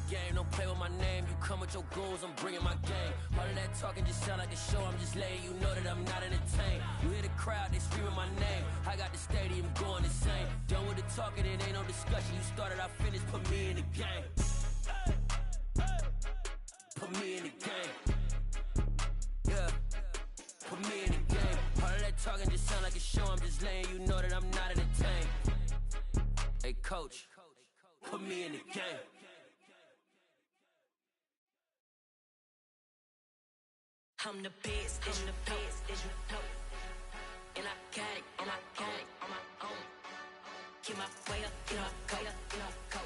game. Don't play with my name. You come with your goons, I'm bringing my game. All of that talking just sound like a show. I'm just letting you know that I'm not entertained. You hear the crowd, they screaming my name. I got the stadium going insane. Done with the talking, it ain't no discussion. You started, I finished, put me in the game. Put me in the game. Yeah. Put me in the game. All of that talking just sound like a show. I'm just letting you know that I'm not entertained. Hey, coach, put me in the game. I'm the best, and the best, and you know. And I got it, and I got it on my own. Get my way up, get my go, get my go.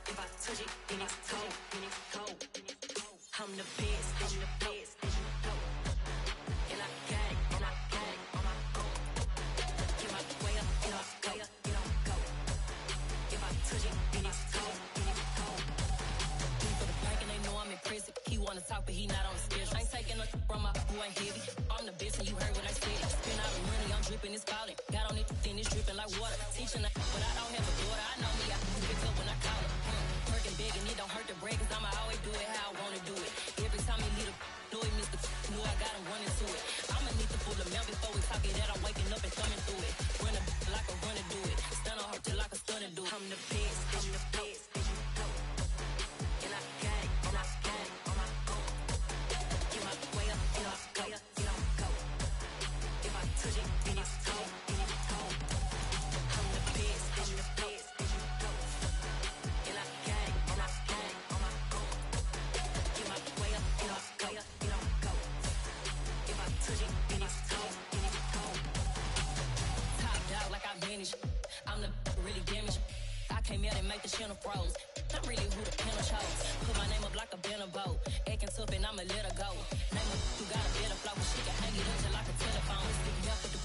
If I touch it, then it's cold, then it's cold. I'm the best, and the best, and you know. And I got it, and I got it on my own. Get my way up, get my go, get my go. If I touch it, then it's cold, then it's cold. He for the bank and they know I'm in prison. He wanna talk, but he not on the schedule. I ain't taking nothing from my boy, ain't heavy. I'm the best, and you heard what I said. Spend all the money, I'm dripping, it's falling. Got on it, then it's dripping like water. Teaching that, but I don't have a daughter. I know me, I pick up when I call her. Working big, and it don't hurt the break, cause I'ma always do it how I wanna do it. Every time he leave the know he missed the knew I got him running to it. I'ma need to pull the mail before we talk it that I'm waking up and thumbing through it. Run a like a runner do it. Stun on her till like a stunner do it. I'm the best, I'm the best, and you know. And I got it, and I got it on my own. Get my way up, get my go, get my go. If I touch it, then it's cold, then it's cold. I'm the best, I'm the best, and you know. And I got it, and I got it on my own. Get my way up, get my go, get my go. If I touch it, then it's cold, then it's cold. Top dog like I manage. I'm the really damaged. I came out and make the channel froze. I'm really who the panel chose. Put my name up like a banner boat. Acting tough and I'ma let her go. Name her who got a better flow, but she can hang it up till like a telephone. Stick me up with the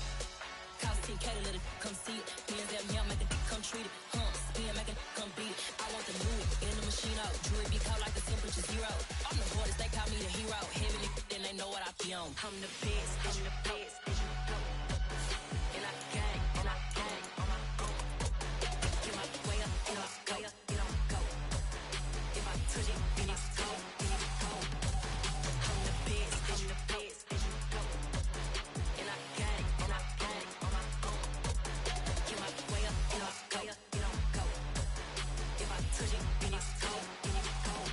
cost 10K to let it come see it. Hands that me, I make it come treat it. Spin, make it come beat it. I want the new in the machine out. Jewelry be cold like the temperature zero. I'm the hardest, they call me the hero. Heavy then they know what I be on. I'm the best, I'm the best, and you know. And I got it, and I got it on my own. Get my way up, get my go, get my go. If I touch it, then it's cold, then it's cold. I'm the best, I'm the best, and you know. And I got it, and I got it on my own. Get my way up, get my go, get my go. If I touch it, then it's cold, then it's cold.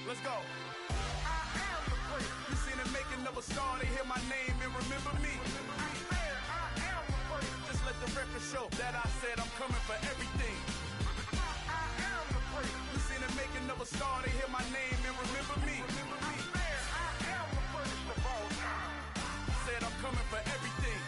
Let's go. I am the great. You seen the making of a star, they hear my name and remember me. I am the great. Just let the record show that I said I'm coming for everything. I am the great. You seen the making of a star, they hear my name and remember me. I am the greatest of all time. Said I'm coming for everything.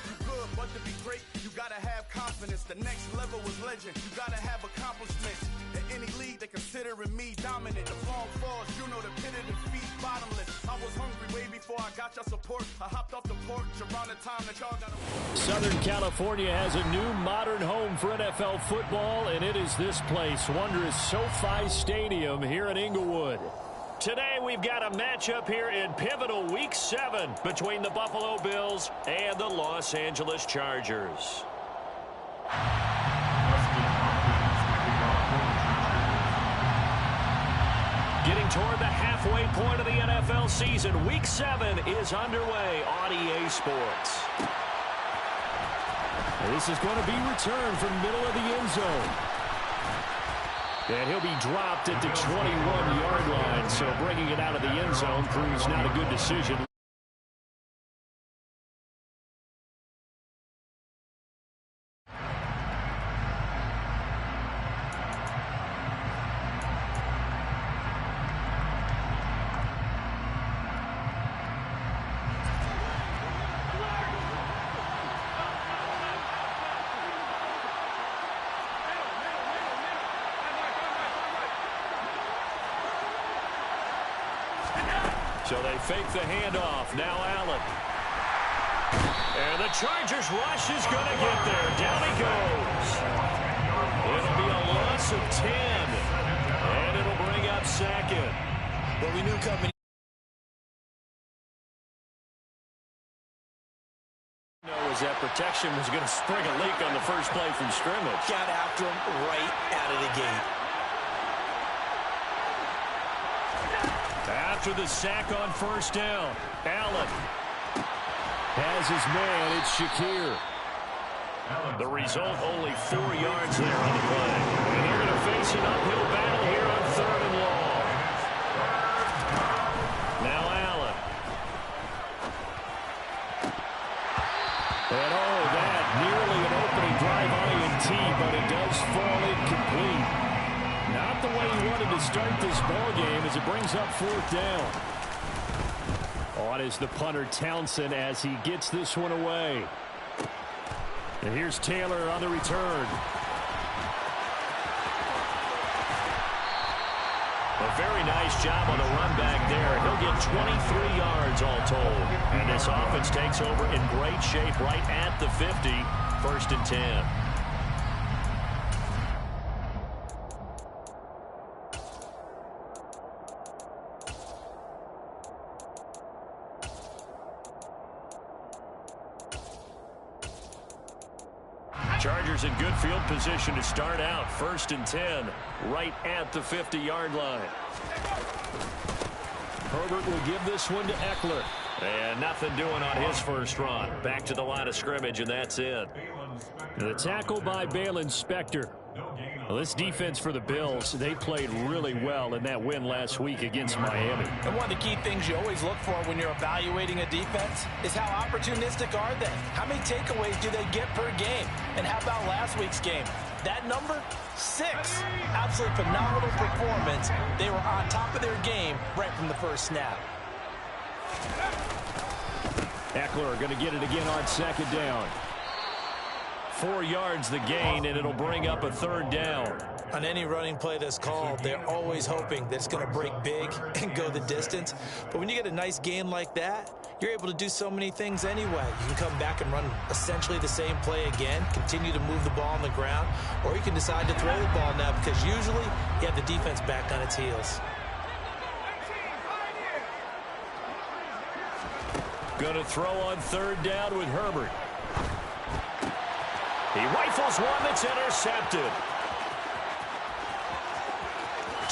You good, but to be great, you gotta have confidence. The next level was legend. You gotta have accomplishments. In any league, they considering me dominant. The long falls, you know the pit of defeat, bottomless. I was hungry way before I got your support. I hopped off the porch around the time that y'all got. Southern California has a new modern home for NFL football, and it is this place, wondrous SoFi Stadium here in Inglewood. Today we've got a matchup here in pivotal Week 7 between the Buffalo Bills and the Los Angeles Chargers. Getting toward the halfway point of the NFL season, Week 7 is underway on EA Sports. And this is going to be returned from middle of the end zone. And he'll be dropped at the 21-yard line, so bringing it out of the end zone proves not a good decision. So they fake the handoff. Now Allen. And the Chargers rush is going to get there. Down he goes. It'll be a loss of 10. And it'll bring up second. Well, we knew coming. Was that protection was going to spring a leak on the first play from scrimmage. Got after him right out of the gate. After the sack on first down, Allen has his man. It's Shakir. The result, only 4 yards there on the play. And they're going to face an uphill battle here on 3rd and long. Now Allen. And that nearly an opening drive INT, but it does fall incomplete. Not the way he wanted to start this ball game as it brings up 4th down. On is the punter Townsend as he gets this one away. And here's Taylor on the return. A very nice job on the run back there. He'll get 23 yards all told. And this offense takes over in great shape right at the 50. 1st and 10. Chargers in good field position to start out. 1st and 10, right at the 50-yard line. Herbert will give this one to Eckler. And nothing doing on his first run. Back to the line of scrimmage, and that's it. The tackle by Balen Spector. Well, this defense for the Bills, they played really well in that win last week against Miami. And one of the key things you always look for when you're evaluating a defense is how opportunistic are they? How many takeaways do they get per game? And how about last week's game? That number, 6. Absolutely phenomenal performance. They were on top of their game right from the first snap. Eckler going to get it again on 2nd down. 4 yards the gain, and it'll bring up a 3rd down. On any running play that's called, they're always hoping that it's going to break big and go the distance. But when you get a nice gain like that, you're able to do so many things anyway. You can come back and run essentially the same play again, continue to move the ball on the ground, or you can decide to throw the ball now because usually you have the defense back on its heels. Going to throw on 3rd down with Herbert. He rifles one that's intercepted.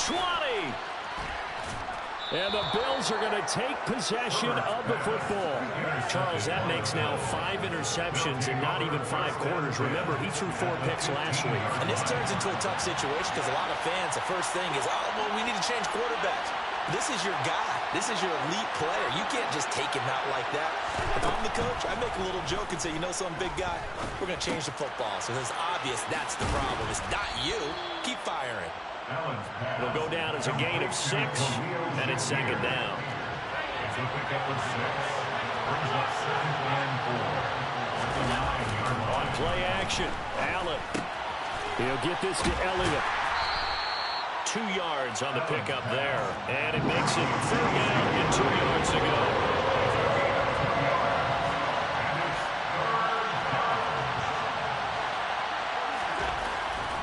20. And the Bills are going to take possession of the football. Charles, that makes now 5 interceptions in not even 5 quarters. Remember, he threw 4 picks last week. And this turns into a tough situation because a lot of fans, the first thing is, oh, well, we need to change quarterbacks. This is your guy. This is your elite player. You can't just take him out like that. If I'm the coach, I make a little joke and say, you know something, big guy? We're going to change the football. So it's obvious that's the problem. It's not you. Keep firing. It'll go down as a gain of 6, and it's 2nd down. On play action, Allen. He'll get this to Elliott. 2 yards on the pickup there. And it makes it 3rd down and 2 yards to go.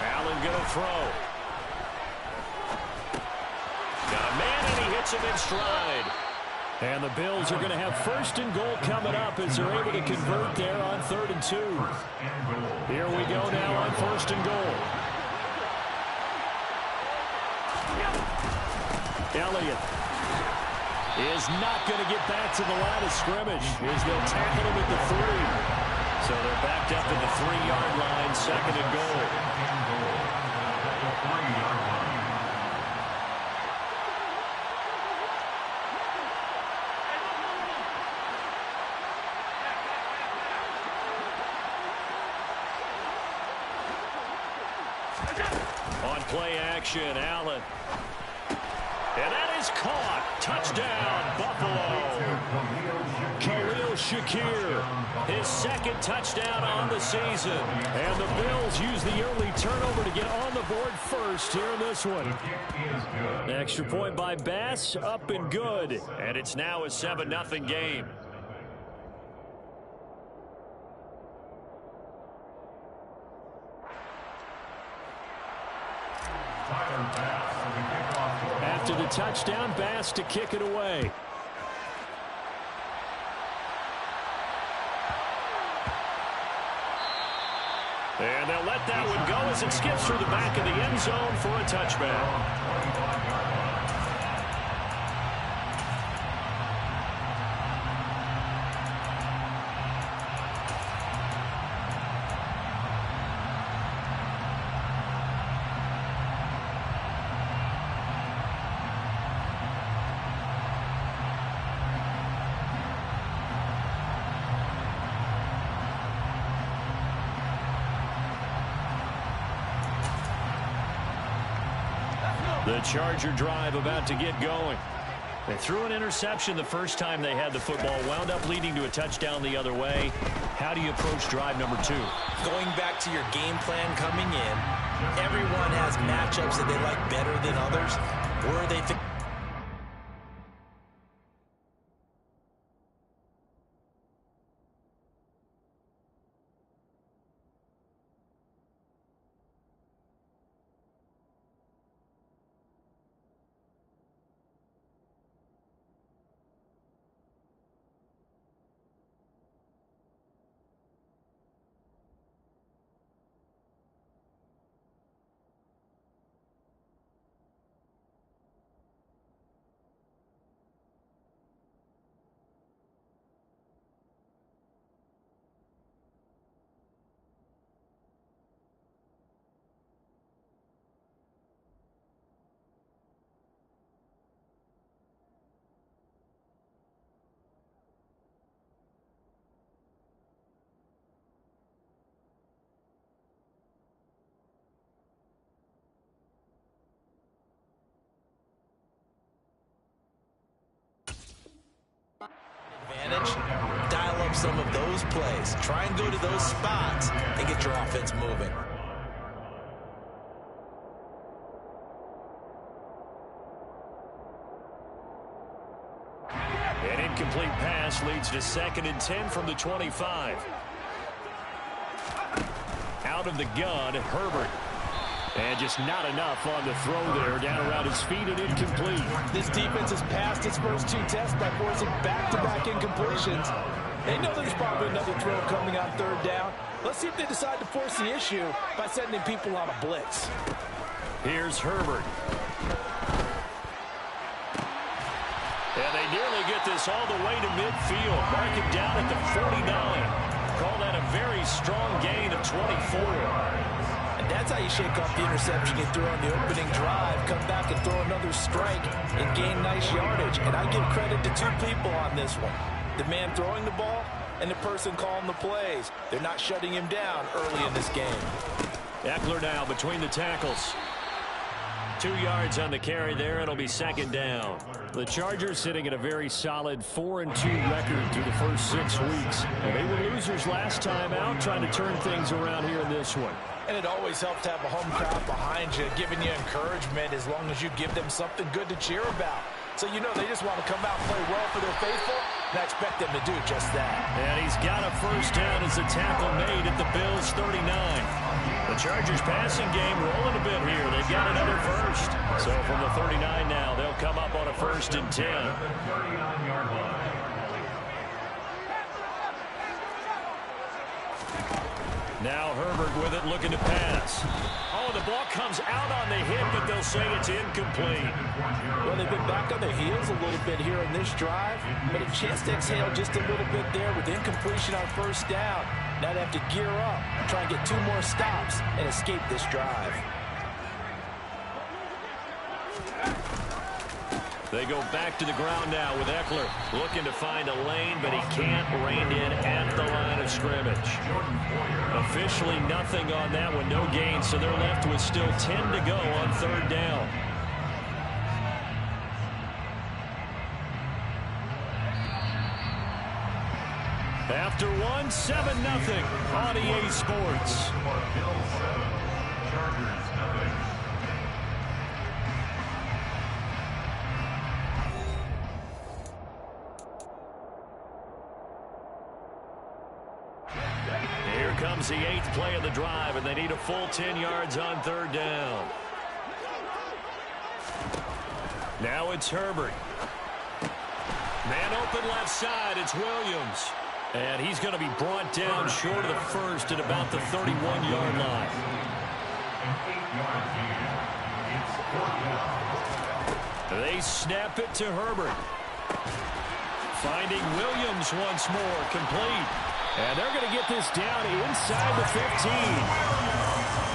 Allen going to throw. Got a man, and he hits him in stride. And the Bills are going to have 1st and goal coming up as they're able to convert there on 3rd and 2. Here we go now on 1st and goal. Elliott is not going to get back to the line of scrimmage as they'll tackle him at the 3. So they're backed up at the 3-yard line, 2nd and goal. On play action, Allen. And that is caught. Touchdown, Buffalo. Khalil Shakir, his second touchdown on the season. And the Bills use the early turnover to get on the board first here in this one. Extra point by Bass, up and good. And it's now a 7-0 game. After the touchdown, Bass to kick it away. And they'll let that one go as it skips through the back of the end zone for a touchback. The Charger drive about to get going. They threw an interception the first time they had the football, wound up leading to a touchdown the other way. How do you approach drive number 2? Going back to your game plan coming in, everyone has matchups that they like better than others. Where they think advantage, dial up some of those plays. Try and go to those spots and get your offense moving. An incomplete pass leads to 2nd and 10 from the 25. Out of the gun, Herbert. And just not enough on the throw there. Down around his feet and incomplete. This defense has passed its first 2 tests by forcing back-to-back incompletions. They know there's probably another throw coming on 3rd down. Let's see if they decide to force the issue by sending people on a blitz. Here's Herbert. And they nearly get this all the way to midfield. Mark it down at the 49. Call that a very strong gain of 24. And that's how you shake off the interception you threw on the opening drive. Come back and throw another strike and gain nice yardage. And I give credit to 2 people on this one. The man throwing the ball and the person calling the plays. They're not shutting him down early in this game. Eckler now between the tackles. 2 yards on the carry there. It'll be 2nd down. The Chargers sitting at a very solid 4-2 record through the first 6 weeks. And they were losers last time out, trying to turn things around here in this one. And it always helps to have a home crowd behind you, giving you encouragement as long as you give them something good to cheer about. So you know they just want to come out and play well for their faithful, and I expect them to do just that. And he's got a first down as the tackle made at the Bills' 39. The Chargers passing game rolling a bit here. They've got another first. So from the 39 now, they'll come up on a 1st and 10. Now Herbert with it, looking to pass. Oh, the ball comes out on the hit, but they'll say it's incomplete. Well, they've been back on their heels a little bit here in this drive, but a chance to exhale just a little bit there with incompletion on 1st down. Now they have to gear up, try and get 2 more stops, and escape this drive. They go back to the ground now with Eckler looking to find a lane, but he can't rein in at the line of scrimmage. Officially nothing on that one, no gain, so they're left with still 10 to go on 3rd down. won 7-0 on EA Sports. Here comes the 8th play of the drive, and they need a full 10 yards on 3rd down. Now it's Herbert. Man open left side, it's Williams. And he's going to be brought down short of the first at about the 31-yard line. They snap it to Herbert. Finding Williams once more, complete. And they're going to get this down inside the 15.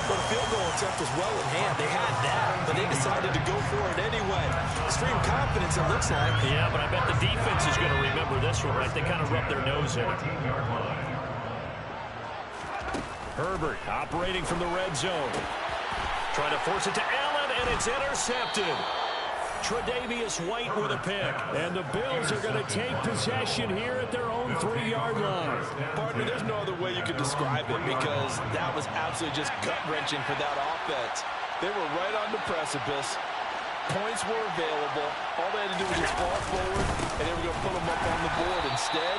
Well, the field goal attempt was well in hand. They had that, but they decided to go for it anyway. Extreme confidence, it looks like. Yeah, but I bet the defense is going to remember this one, right? They kind of rubbed their nose in it. Herbert operating from the red zone. Trying to force it to Allen, and it's intercepted. Tre'Davious White with a pick. And the Bills are going to take possession here at their own 3-yard line. Partner, there's no other way you could describe it because that was absolutely just gut-wrenching for that offense. They were right on the precipice. Points were available. All they had to do was just fall forward, and they were going to put them up on the board. Instead,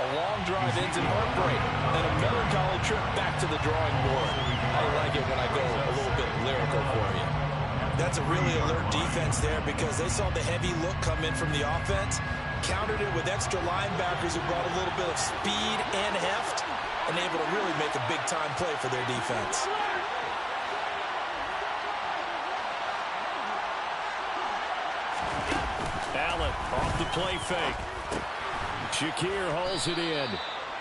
a long drive ends in heartbreak and a melancholy trip back to the drawing board. I like it when I go a little bit lyrical for you. That's a really alert defense there because they saw the heavy look come in from the offense, countered it with extra linebackers who brought a little bit of speed and heft, and able to really make a big-time play for their defense. Allen off the play fake. Shakir hauls it in.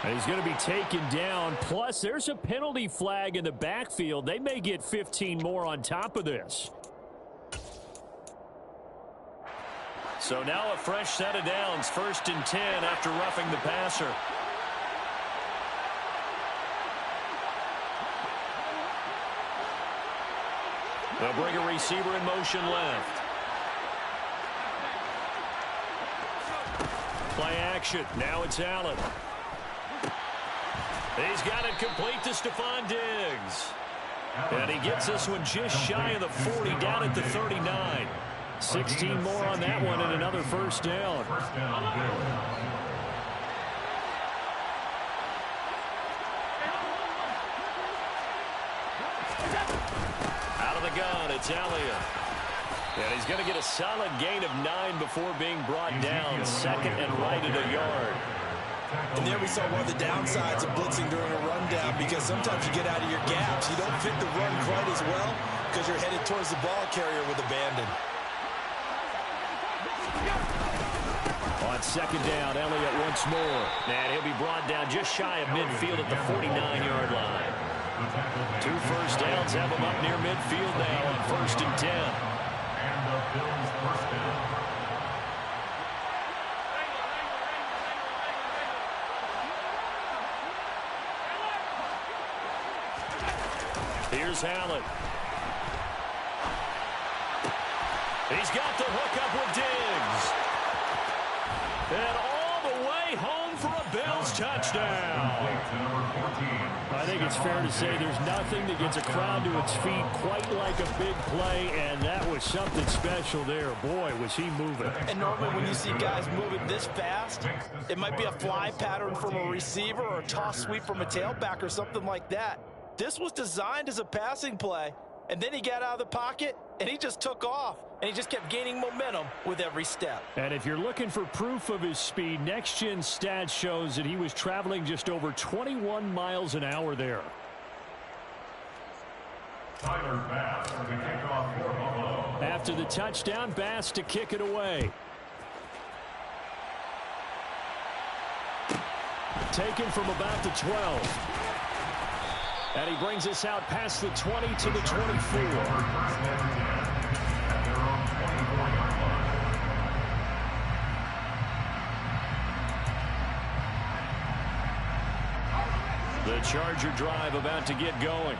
And he's going to be taken down. Plus, there's a penalty flag in the backfield. They may get 15 more on top of this. So now a fresh set of downs, 1st and 10 after roughing the passer. They'll bring a receiver in motion left. Play action. Now it's Allen. He's got it complete to Stephon Diggs. And he gets this one just shy of the 40, down at the 39. 16 more on that one and another 1st down. Out of the gun, it's Elliott. And he's going to get a solid gain of 9 before being brought down. 2nd and right at a yard. And there we saw one of the downsides of blitzing during a rundown because sometimes you get out of your gaps. You don't fit the run quite as well because you're headed towards the ball carrier with abandon. On 2nd down, Elliott once more. And he'll be brought down just shy of midfield at the 49-yard line. 2 first downs have him up near midfield now on 1st and 10. And the Bills' 1st down. Here's Allen. He's got the hook up with Diggs. And all the way home for a Bills touchdown. I think it's fair to say there's nothing that gets a crowd to its feet quite like a big play, and that was something special there. Boy, was he moving. And normally when you see guys moving this fast, it might be a fly pattern from a receiver or a toss sweep from a tailback or something like that. This was designed as a passing play, and then he got out of the pocket, and he just took off, and he just kept gaining momentum with every step. And if you're looking for proof of his speed, Next Gen Stats shows that he was traveling just over 21 miles an hour there. Tyler Bass for the kickoff for Buffalo. After the touchdown, Bass to kick it away. Taken from about the 12. And he brings us out past the 20 to the 24. The Charger drive about to get going.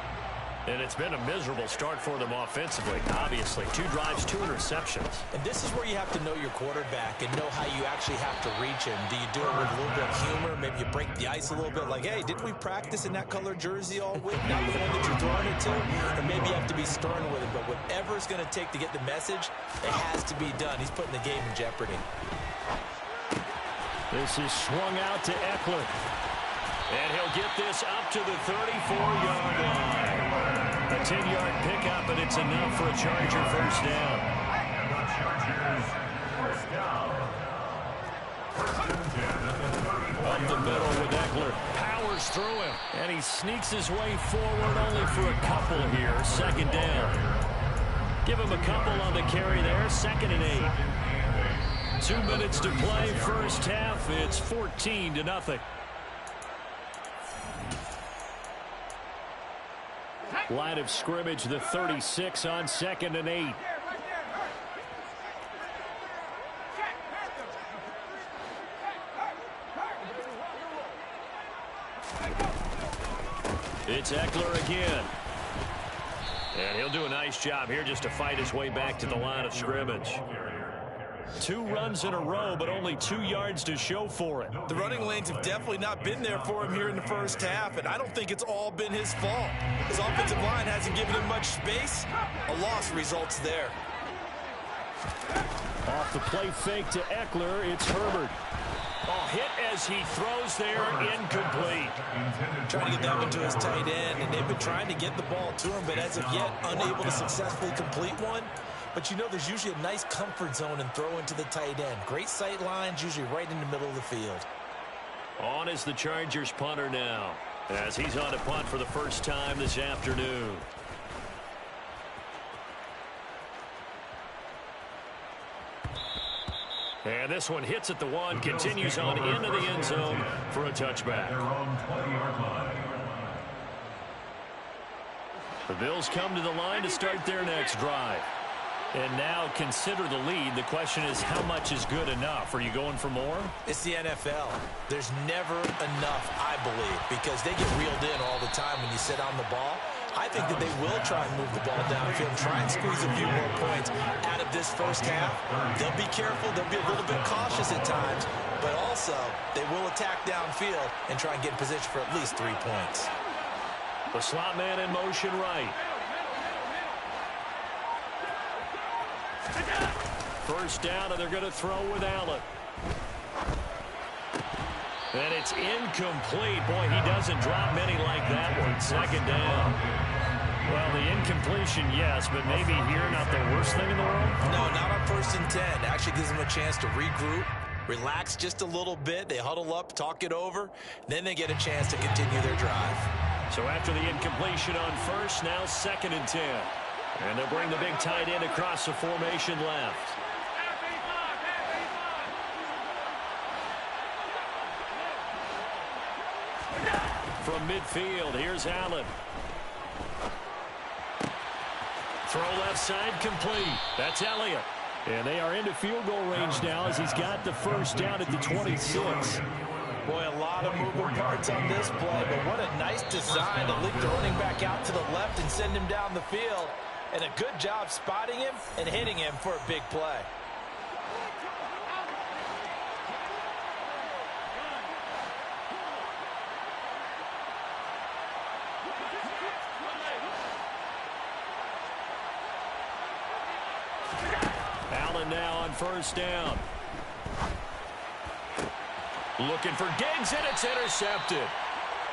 And it's been a miserable start for them offensively, obviously. 2 drives, 2 interceptions. And this is where you have to know your quarterback and know how you actually have to reach him. Do you do it with a little bit of humor? Maybe you break the ice a little bit, like, hey, didn't we practice in that color jersey all week? Not the one that you're throwing it to? Or maybe you have to be stern with him. But whatever it's going to take to get the message, it has to be done. He's putting the game in jeopardy. This is swung out to Eckler. And he'll get this up to the 34-yard line. A 10-yard pickup, and it's enough for a Charger first down. And the Chargers first down. Up the middle with Eckler. Powers through him. And he sneaks his way forward only for a couple here. 2nd down. Give him a couple on the carry there. 2nd and 8. 2 minutes to play. First half. It's 14-0. Line of scrimmage, the 36 on 2nd and 8. It's Eckler again. And he'll do a nice job here just to fight his way back to the line of scrimmage. 2 runs in a row, but only 2 yards to show for it. The running lanes have definitely not been there for him here in the first half, and I don't think it's all been his fault. His offensive line hasn't given him much space. A loss results there. Off the play fake to Eckler, it's Herbert. Oh, hit as he throws there, incomplete. Trying to get that one to his tight end, and they've been trying to get the ball to him, but as of yet, unable to successfully complete one. But you know there's usually a nice comfort zone and throw into the tight end. Great sight lines, usually right in the middle of the field. On is the Chargers punter now, as he's on a punt for the first time this afternoon. And this one hits at the 1, continues on into the end zone for a touchback. Their own 20-yard line. The Bills come to the line to start their next drive. And now consider the lead. The question is, how much is good enough? Are you going for more? It's the NFL. There's never enough, I believe, because they get reeled in all the time when you sit on the ball. I think that they will try and move the ball downfield and try and squeeze a few more points out of this first half. They'll be careful. They'll be a little bit cautious at times, but also they will attack downfield and try and get in position for at least 3 points. The slot man in motion right. First down, and they're going to throw with Allen. And it's incomplete. Boy, he doesn't drop many like that one. 2nd down. Well, the incompletion, yes, but maybe here not the worst thing in the world? No, not on 1st and 10. Actually gives them a chance to regroup, relax just a little bit. They huddle up, talk it over. Then they get a chance to continue their drive. So after the incompletion on 1st, now 2nd and 10. And they'll bring the big tight end across the formation left. From midfield, here's Allen. Throw left side complete. That's Elliott. And they are into field goal range now as he's got the first down at the 26. Boy, a lot of moving parts on this play, but what a nice design to leak the running back out to the left and send him down the field. And a good job spotting him and hitting him for a big play. Allen now on first down. Looking for Diggs, and it's intercepted.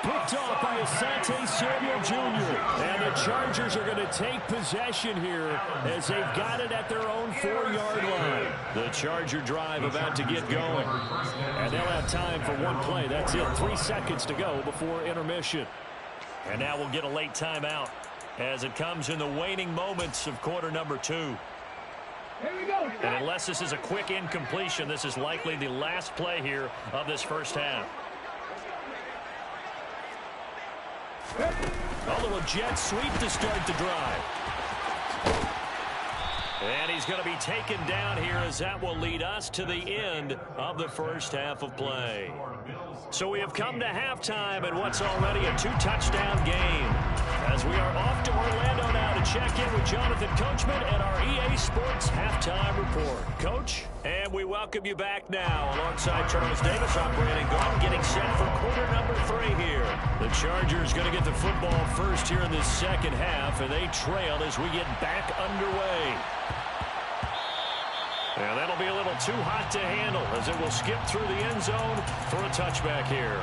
Picked off by Asante Samuel Jr. And the Chargers are going to take possession here as they've got it at their own 4-yard line. The Charger drive about to get going. And they'll have time for one play. That's it. 3 seconds to go before intermission. And now we'll get a late timeout as it comes in the waning moments of quarter number 2. And unless this is a quick incompletion, this is likely the last play here of this first half. A little jet sweep to start the drive. And he's going to be taken down here as that will lead us to the end of the first half of play. So we have come to halftime in what's already a 2-touchdown game as we are off to our check in with Jonathan Coachman and our EA Sports Halftime Report. Coach? And we welcome you back now. Alongside Charles Davis, I'm Brandon Gaudin, getting set for quarter number 3 here. The Chargers going to get the football first here in this second half, and they trail as we get back underway. And that'll be a little too hot to handle as it will skip through the end zone for a touchback here.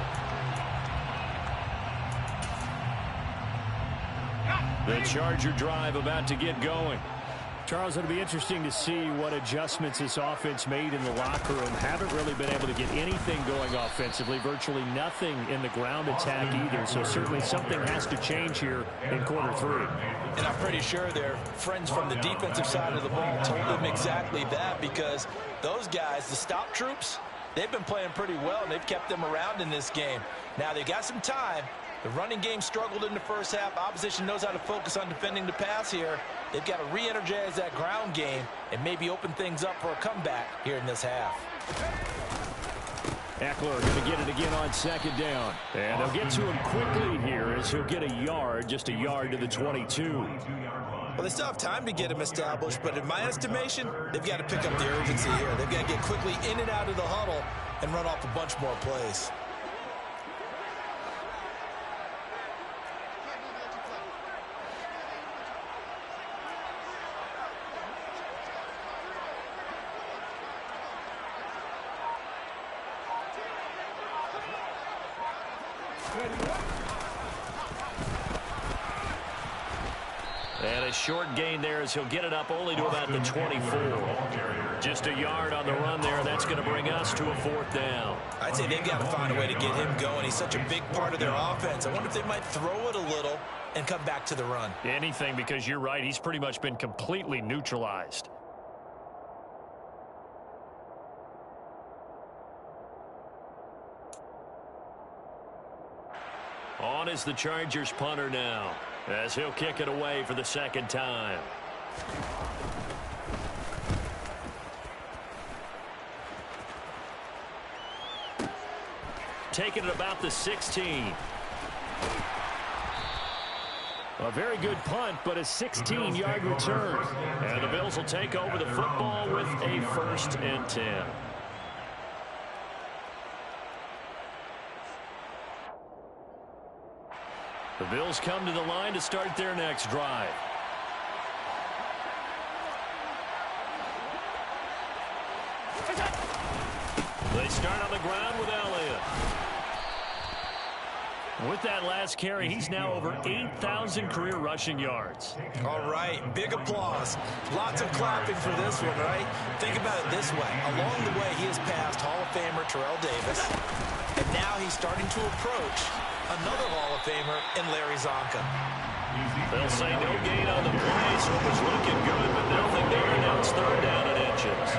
The Charger drive about to get going. Charles, it'll be interesting to see what adjustments this offense made in the locker room. Haven't really been able to get anything going offensively, virtually nothing in the ground attack either. So certainly something has to change here in quarter 3. And I'm pretty sure their friends from the defensive side of the ball told them exactly that, because those guys, the stop troops, they've been playing pretty well, and they've kept them around in this game. Now they've got some time. The running game struggled in the first half. Opposition knows how to focus on defending the pass here. They've got to re-energize that ground game and maybe open things up for a comeback here in this half. Eckler going to get it again on second down. And they'll get to him quickly here as he'll get a yard, just a yard to the 22. Well, they still have time to get him established, but in my estimation, they've got to pick up the urgency here. They've got to get quickly in and out of the huddle and run off a bunch more plays. And a short gain there as he'll get it up only to about the 24. Just a yard on the run there. That's going to bring us to a 4th down. I'd say they've got to find a way to get him going. He's such a big part of their offense. I wonder if they might throw it a little and come back to the run. Anything, because you're right. He's pretty much been completely neutralized. On is the Chargers punter now, as he'll kick it away for the second time. Taking it about the 16. A very good punt, but a 16-yard return. And the Bills will take over the football with a 1st and 10. The Bills come to the line to start their next drive. They start on the ground with Elliott. With that last carry, he's now over 8,000 career rushing yards. All right, big applause. Lots of clapping for this one, right? Think about it this way. Along the way, he has passed Hall of Famer Terrell Davis, and now he's starting to approach another Hall of Famer in Larry Zonka. They'll say no gain on the play, so it was looking good, but nothing there. Now it's 3rd down and inches.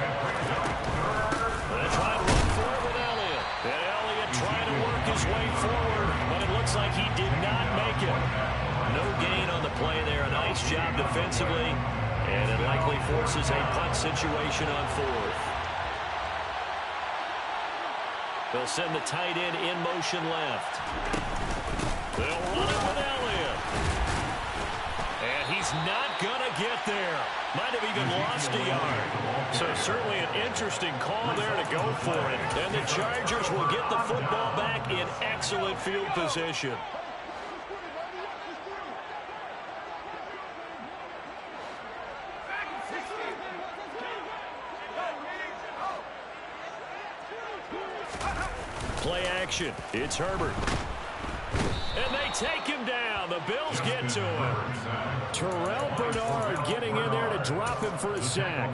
They're trying to run forward with Elliott. And Elliott trying to work his way forward, but it looks like he did not make it. No gain on the play there. A nice job defensively, and it likely forces a punt situation on 4th. They'll send the tight end in motion left. They'll run it with Elliott. And he's not going to get there. Might have even lost a yard. So certainly an interesting call there to go for it. And the Chargers will get the football back in excellent field position. Play action. It's Herbert. And they take him down. The Bills get to him. Terrell Bernard getting in there to drop him for a sack.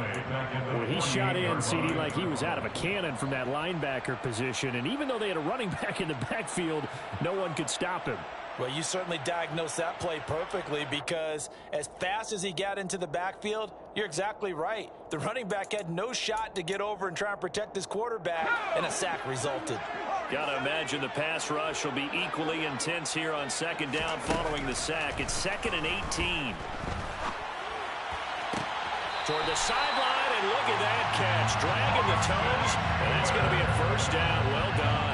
Well, he shot in, CD, like he was out of a cannon from that linebacker position. And even though they had a running back in the backfield, no one could stop him. Well, you certainly diagnosed that play perfectly, because as fast as he got into the backfield, you're exactly right. The running back had no shot to get over and try and protect his quarterback, and a sack resulted. Got to imagine the pass rush will be equally intense here on 2nd down following the sack. It's 2nd and 18. Toward the sideline, and look at that catch. Dragging the toes, and that's going to be a 1st down. Well done.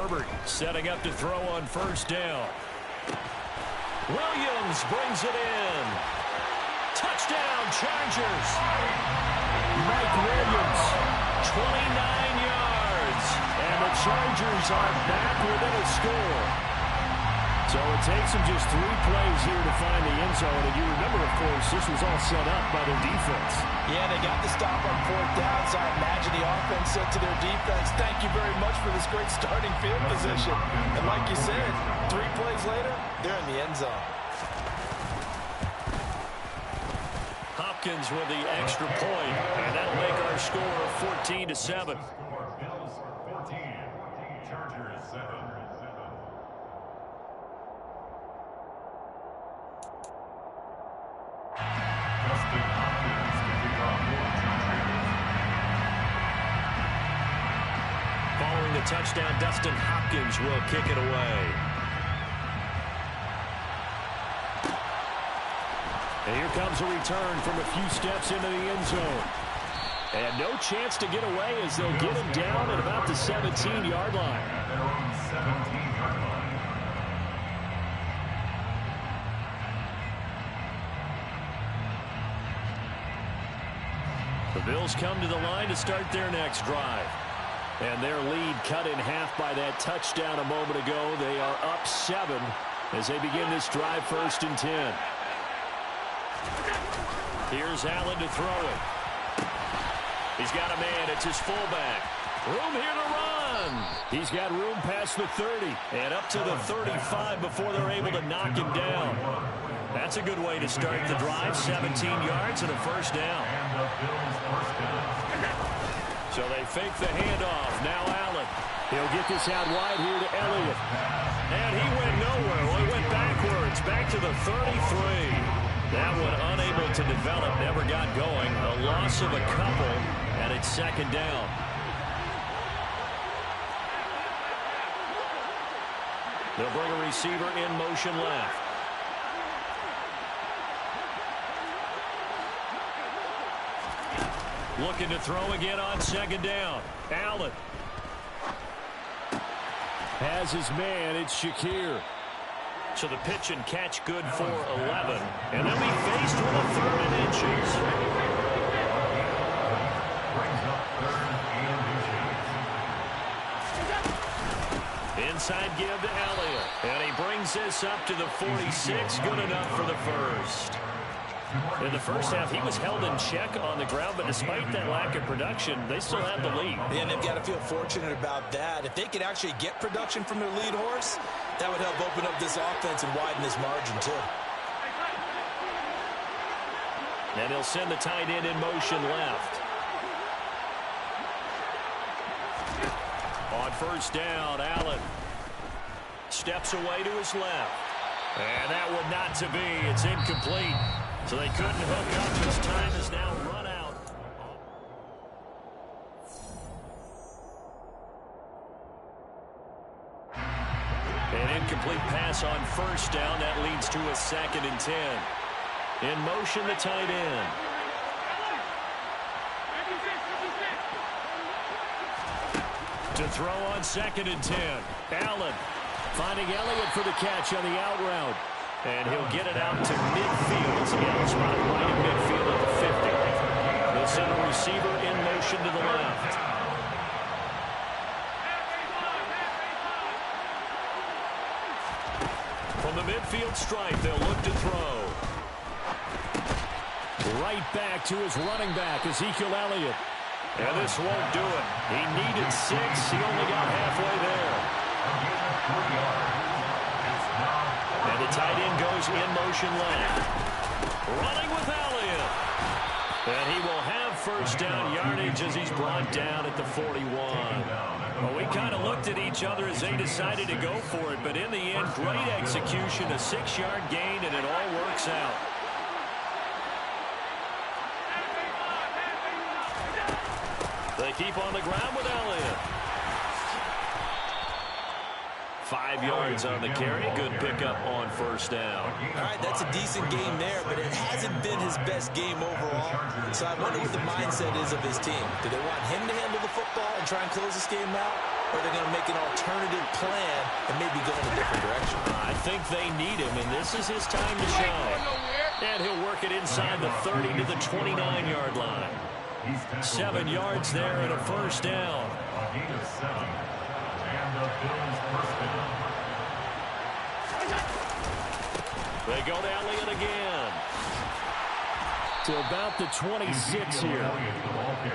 Herbert setting up to throw on first down. Williams brings it in. Touchdown, Chargers. Mike Williams, 29 yards. And the Chargers are back within a score. So it takes them just 3 plays here to find the end zone. And you remember, of course, this was all set up by their defense. Yeah, they got the stop on 4th down, so I imagine the offense said to their defense, thank you very much for this great starting field position. And like you said, 3 plays later, they're in the end zone. Hopkins with the extra point, and that'll make our score 14-7. Bills 14, Chargers 7. Dustin Hopkins to kick off for the Chargers. Following the touchdown, Dustin Hopkins will kick it away. And here comes a return from a few steps into the end zone. And no chance to get away as they'll get him down at about the 17-yard line. At their own 17-yard line. The Bills come to the line to start their next drive. And their lead cut in half by that touchdown a moment ago. They are up 7 as they begin this drive 1st and 10. Here's Allen to throw it. He's got a man. It's his fullback. Room here to run. He's got room past the 30 and up to the 35 before they're able to knock him down. That's a good way to start the drive. 17 yards and a first down. So they fake the handoff. Now Allen. He'll get this out wide here to Elliott. And he went nowhere. Well, he went backwards. Back to the 33. That one unable to develop, never got going. A loss of a couple, and it's 2nd down. They'll bring a receiver in motion left. Looking to throw again on 2nd down. Allen has his man. It's Shakir. So the pitch and catch good for 11. And they'll be faced with a 3rd and inches. Inside give to Elliott. And he brings this up to the 46. Good enough for the first. In the first half, he was held in check on the ground, but despite that lack of production, they still have the lead. And they've got to feel fortunate about that. If they could actually get production from their lead horse, that would help open up this offense and widen this margin, too. And he'll send the tight end in motion left. On first down, Allen steps away to his left. And that one not to be. It's incomplete. So they couldn't hook up. His time is now run out. An incomplete pass on first down. That leads to a 2nd and 10. In motion, the tight end. To throw on 2nd and 10. Allen finding Elliott for the catch on the out route. And he'll get it out to midfield. So Allen spotted right in midfield at the 50. They'll send a receiver in motion to the left. From the midfield stripe, they'll look to throw. Right back to his running back, Ezekiel Elliott. And this won't do it. He needed 6. He only got halfway there. And the tight end goes in motion left. Running with Elliott. And he will have first down yardage as he's brought down at the 41. Well, we kind of looked at each other as they decided to go for it. But in the end, great execution, a 6-yard gain, and it all works out. They keep on the ground with Elliott. 5 yards on the carry. Good pickup on first down. All right, that's a decent game there, but it hasn't been his best game overall. So I wonder what the mindset is of his team. Do they want him to handle the football and try and close this game out, or are they going to make an alternative plan and maybe go in a different direction? I think they need him, and this is his time to shine. And he'll work it inside the 30 to the 29-yard line. 7 yards there and a first down. A gain of 7. And the Bills first down. They go to Elliott again. To about the 26 here.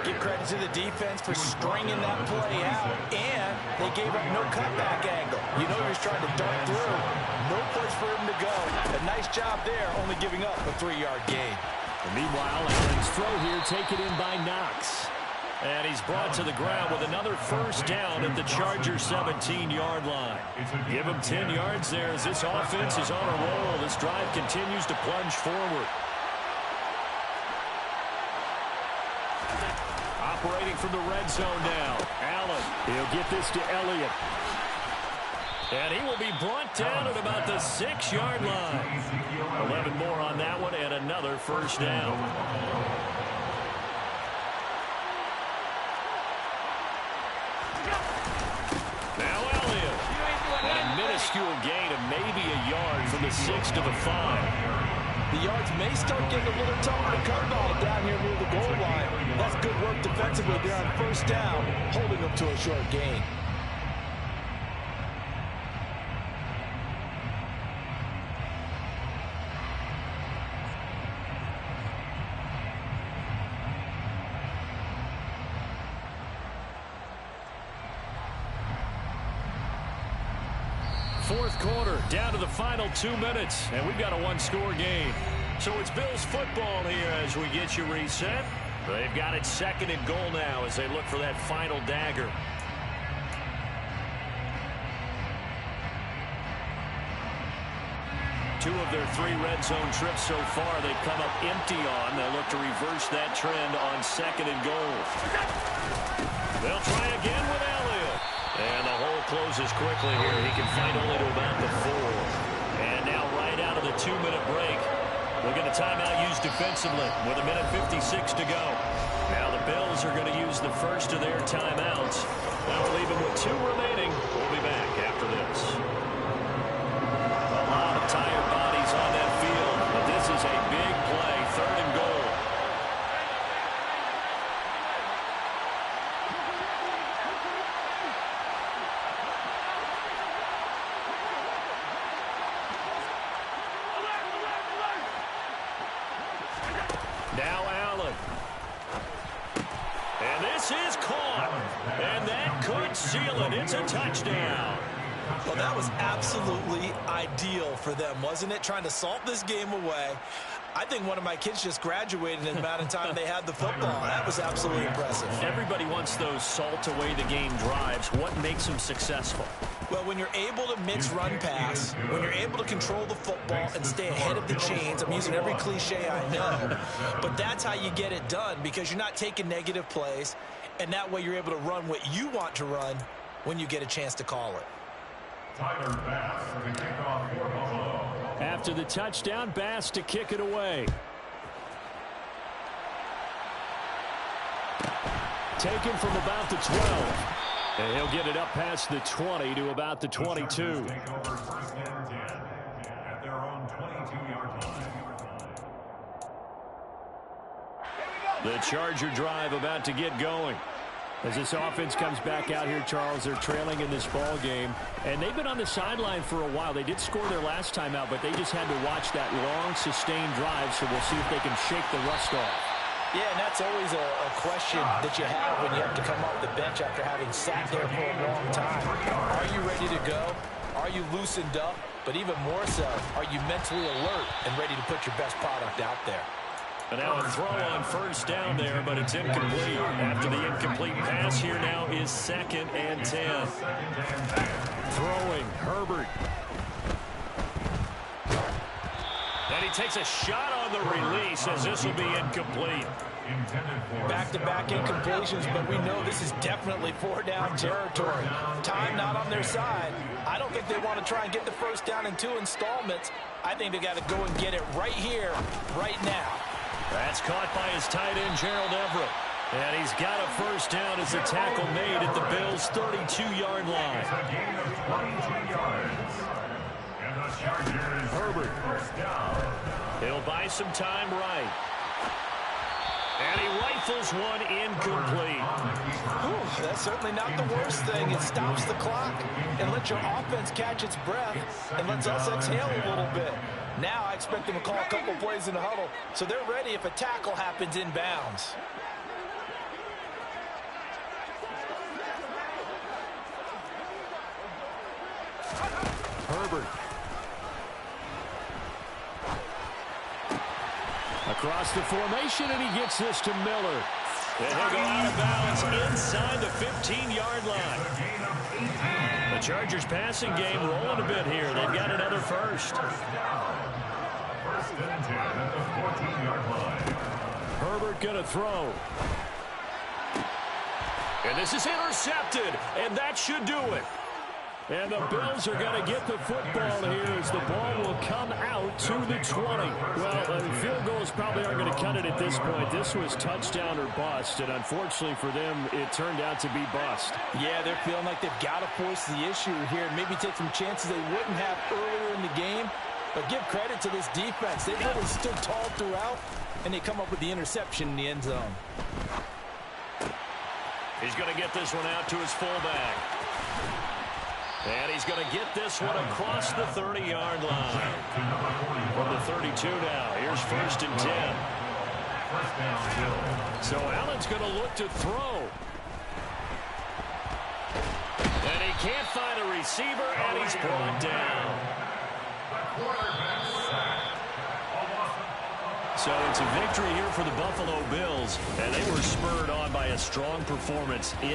Give credit to the defense for stringing that play out, and they gave up no cutback angle. You know he was trying to dart through. No place for him to go. A nice job there, only giving up a 3-yard gain. And meanwhile, Allen's throw here taken in by Knox. And he's brought to the ground with another first down at the Chargers' 17-yard line. Give him 10 yards there as this offense is on a roll. This drive continues to plunge forward. Operating from the red zone now. Allen, he'll get this to Elliott. And he will be brought down at about the 6-yard line. 11 more on that one and another first down. Now Elliott. And a minuscule gain of maybe a yard from the 6 to the 5. The yards may start getting a little tougher to come by down here near the goal line. That's good work defensively there on first down, holding them to a short gain. Fourth quarter, down to the final 2 minutes, and we've got a one-score game. So it's Bills football here as we get you reset. They've got it second and goal now as they look for that final dagger. Two of their 3 red zone trips so far they've come up empty on. They'll look to reverse that trend on second and goal. They'll try again with Elliott. And the hole closes quickly here. He can find only to about the 4. And now right out of the 2-minute break, we'll get a timeout used defensively with 1:56 to go. Now the Bills are going to use the first of their timeouts. Now we'll leave them with 2 remaining. We'll be back after this. A lot of tired bodies on that field, but this is a big play, 3rd and goal. Now Allen. And this is caught. And that could seal it. It's a touchdown. Well, that was absolutely ideal for them, wasn't it? Trying to salt this game away. I think one of my kids just graduated in the amount of time they had the football. That was absolutely impressive. Everybody wants those salt-away-the-game drives. What makes them successful? Well, when you're able to mix run pass, when you're able to control the football and stay ahead of the chains, I'm using every cliche I know, but that's how you get it done because you're not taking negative plays, and that way you're able to run what you want to run when you get a chance to call it. Tyler Bass for the kickoff for Buffalo. After the touchdown, Bass to kick it away. Taken from about the 12. And he'll get it up past the 20 to about the 22. Take over 1st and 10 at their own 22-yard line. The Charger drive about to get going. As this offense comes back out here, Charles, they're trailing in this ball game. And they've been on the sideline for a while. They did score their last time out, but they just had to watch that long, sustained drive, so we'll see if they can shake the rust off. Yeah, and that's always a question that you have when you have to come off the bench after having sat there for a long time. Are you ready to go? Are you loosened up? But even more so, are you mentally alert and ready to put your best product out there? And now a throw on first down there, but it's incomplete. After the incomplete pass here now is 2nd and 10. Throwing, Herbert. And he takes a shot on the release as this will be incomplete. Back-to-back incompletions, but we know this is definitely 4-down territory. Time not on their side. I don't think they want to try and get the first down in 2 installments. I think they got to go and get it right here, right now. That's caught by his tight end, Gerald Everett. And he's got a first down as the tackle made at the Bills' 32-yard line. It's a gain of 22 yards. And the Chargers, Herbert. first down. He'll buy some time right. And he rifles one incomplete. Ooh, that's certainly not the worst thing. It stops the clock and lets your offense catch its breath and lets us exhale a little bit. Now I expect them to call a couple plays in the huddle so they're ready if a tackle happens inbounds. Herbert. Across the formation, and he gets this to Miller. And he'll go out of bounds inside the 15-yard line. The Chargers passing game rolling a bit here. They've got another first. First and 10 at the 14-yard line. Herbert going to throw. And this is intercepted, and that should do it. And the Bills are going to get the football here as the ball will come out to the 20. Well, field goals probably aren't going to cut it at this point. This was touchdown or bust, and unfortunately for them, it turned out to be bust. Yeah, they're feeling like they've got to force the issue here and maybe take some chances they wouldn't have earlier in the game. But give credit to this defense. They've really stood tall throughout, and they come up with the interception in the end zone. He's going to get this one out to his fullback. And he's going to get this one across the 30-yard line. From the 32 now. Here's first and 10. First down, So Allen's going to look to throw. And he can't find a receiver, and he's brought down. So it's a victory here for the Buffalo Bills, and they were spurred on by a strong performance in